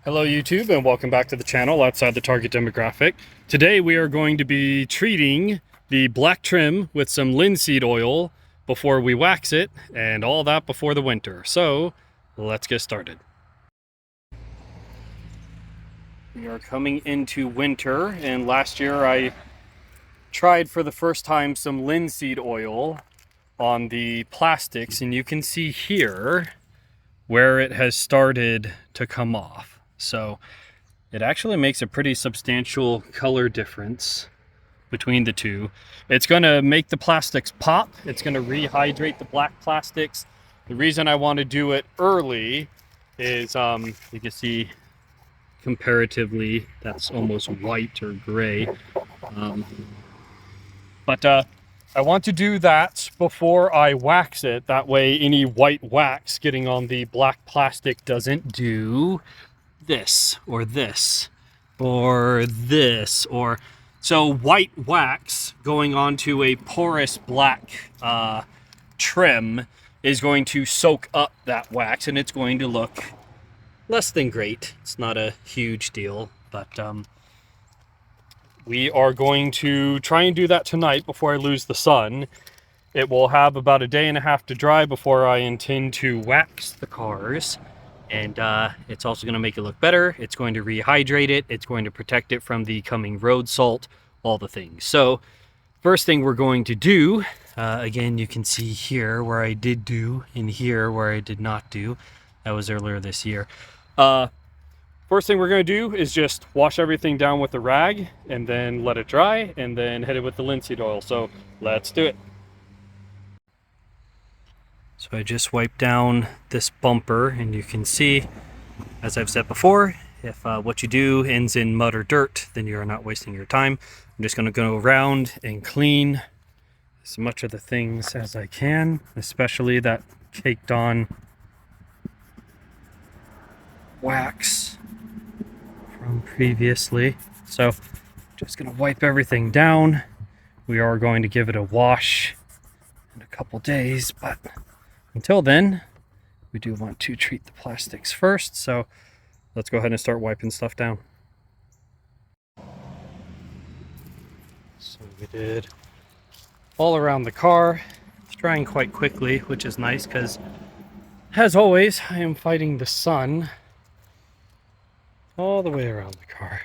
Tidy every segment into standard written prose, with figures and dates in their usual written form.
Hello YouTube and welcome back to the channel outside the target demographic. Today we are going to be treating the black trim with some linseed oil before we wax it, and all that before the winter. So let's get started. We are coming into winter, and last year I tried for the first time some linseed oil on the plastics, and you can see here where it has started to come off. So it actually makes a pretty substantial color difference between the two. It's going to make the plastics pop. It's going to rehydrate the black plastics. The reason I want to do it early is you can see comparatively that's almost white or gray. But I want to do that before I wax it. That way any white wax getting on the black plastic doesn't do this or this or this. Or so white wax going onto a porous black trim is going to soak up that wax, and it's going to look less than great. It's not a huge deal, but we are going to try and do that tonight before I lose the sun. It will have about a day and a half to dry before I intend to wax the cars. And it's also going to make it look better. It's going to rehydrate it. It's going to protect it from the coming road salt, all the things. So first thing we're going to do, again, you can see here where I did do and here where I did not do. That was earlier this year. First thing we're going to do is just wash everything down with a rag and then let it dry and then hit it with the linseed oil. So let's do it. So I just wiped down this bumper, and you can see, as I've said before, if what you do ends in mud or dirt, then you're not wasting your time. I'm just going to go around and clean as much of the things as I can, especially that caked on wax from previously. So just going to wipe everything down. We are going to give it a wash in a couple days, but until then, we do want to treat the plastics first, so let's go ahead and start wiping stuff down. So we did all around the car. It's drying quite quickly, which is nice because, as always, I am fighting the sun all the way around the car.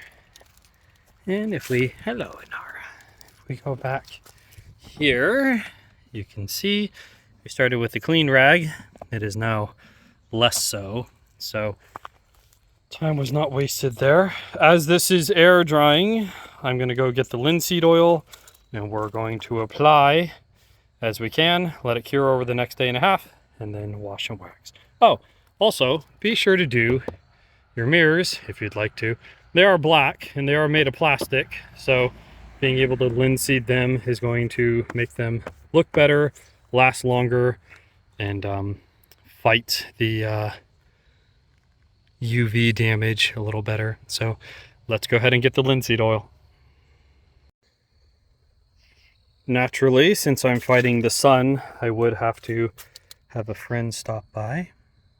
And if we, hello Inara, if we go back here, you can see we started with a clean rag. It is now less so. So time was not wasted there. As this is air drying, I'm going to go get the linseed oil, and we're going to apply as we can, let it cure over the next day and a half, and then wash and wax. Oh, also be sure to do your mirrors if you'd like to. They are black and they are made of plastic, so being able to linseed them is going to make them look better, last longer, and fight the UV damage a little better. So let's go ahead and get the linseed oil. Naturally, since I'm fighting the sun, I would have to have a friend stop by.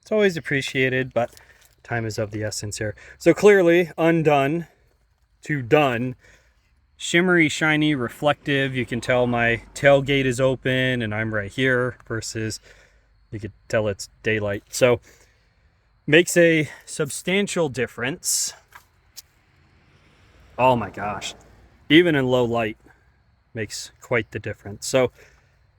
It's always appreciated, but time is of the essence here. So clearly, undone to done. Shimmery, shiny, reflective. You can tell my tailgate is open and I'm right here, versus you could tell it's daylight. So makes a substantial difference. Oh my gosh. Even in low light makes quite the difference. So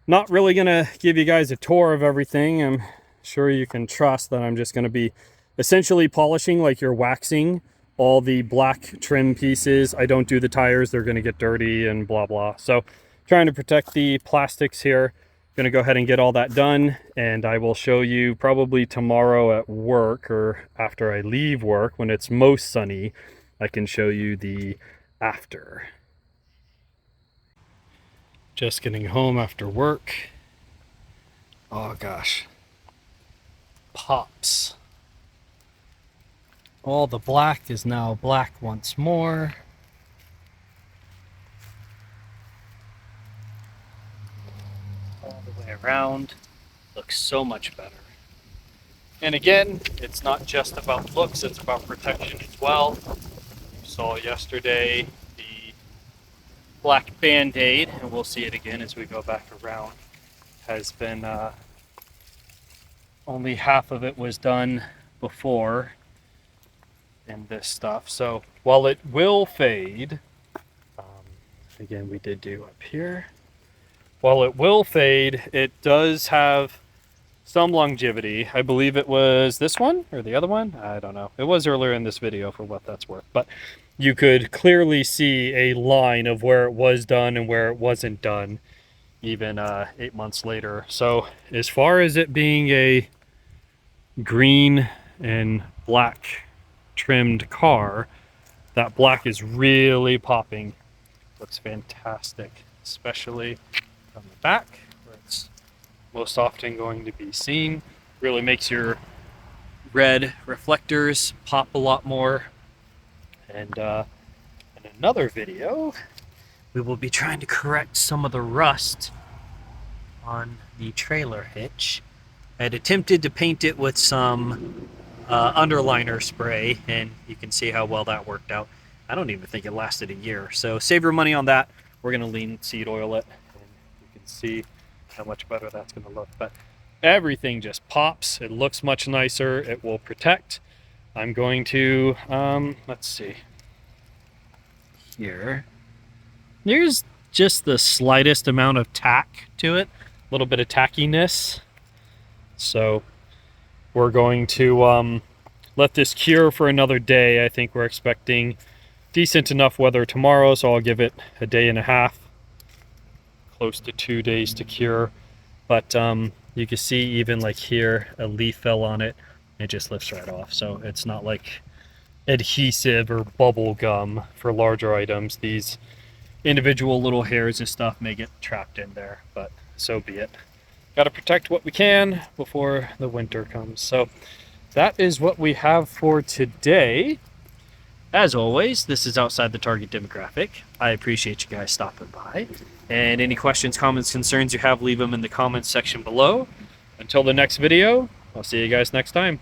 not really going to give you guys a tour of everything. I'm sure you can trust that I'm just going to be essentially polishing like you're waxing all the black trim pieces. I don't do the tires. They're going to get dirty and blah, blah. So trying to protect the plastics here. Going to go ahead and get all that done, and I will show you probably tomorrow at work, or after I leave work when it's most sunny, I can show you the after. Just getting home after work. Oh gosh. Pops. All the black is now black once more. All the way around. Looks so much better. And again, it's not just about looks, it's about protection as well. You saw yesterday the black Band-Aid, and we'll see it again as we go back around, has been only half of it was done before in this stuff. So while it will fade, again, we did do up here. While it will fade, it does have some longevity. I believe it was this one or the other one. I don't know. It was earlier in this video for what that's worth, but you could clearly see a line of where it was done and where it wasn't done, even 8 months later. So as far as it being a green and black trimmed car, that black is really popping. Looks fantastic, especially on the back where it's most often going to be seen. Really makes your red reflectors pop a lot more. And in another video, we will be trying to correct some of the rust on the trailer hitch. I had attempted to paint it with some underliner spray, and you can see how well that worked out. I don't even think it lasted a year. So save your money on that. We're going to linseed oil it, and you can see how much better that's going to look. But everything just pops. It looks much nicer. It will protect. I'm going to, let's see. Here. There's just the slightest amount of tack to it. A little bit of tackiness. So we're going to let this cure for another day. I think we're expecting decent enough weather tomorrow, so I'll give it a day and a half, close to 2 days to cure. But you can see even like here, a leaf fell on it. It just lifts right off. So it's not like adhesive or bubble gum for larger items. These individual little hairs and stuff may get trapped in there, but so be it. Got to protect what we can before the winter comes. So that is what we have for today. As always, this is outside the target demographic. I appreciate you guys stopping by. And any questions, comments, concerns you have, leave them in the comments section below. Until the next video, I'll see you guys next time.